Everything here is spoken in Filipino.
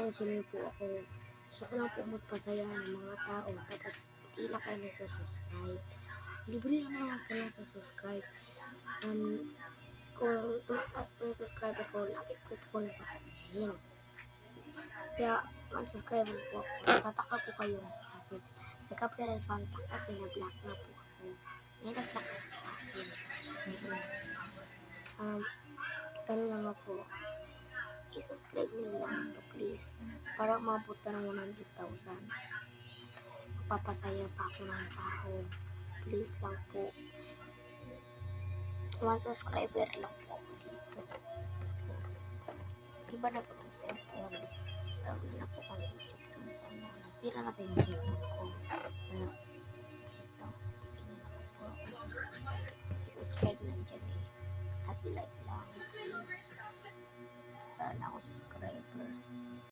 intention po ako. Gusto ko lang po magpasaya ng mga tao. Tapos, hindi lang kayo nagsusubscribe. Libre lang naman po lang sa subscribe. Kung tumataas po yung subscriber ko, lagi ko po yung papasahin. Kaya, mag-subscribe po ako. Tataka po kayo sa Gabriel Infanta kasi na-block na po ako. May nag-block po sa akin. Ganun lang nga po. I-subscribe nyo lang ito please. Para mabuta ng 100,000. Papasaya pa ako ng tao. Please lang po. 1 subscriber lang po ako dito. Diba na po itong cellphone? Gawin na po kung YouTube itong sana. Nasira na tayo yung cellphone ko. Kaya, please lang. Tingnan na po ako. I-subscribe lang dyan eh. At i-like lang. Please.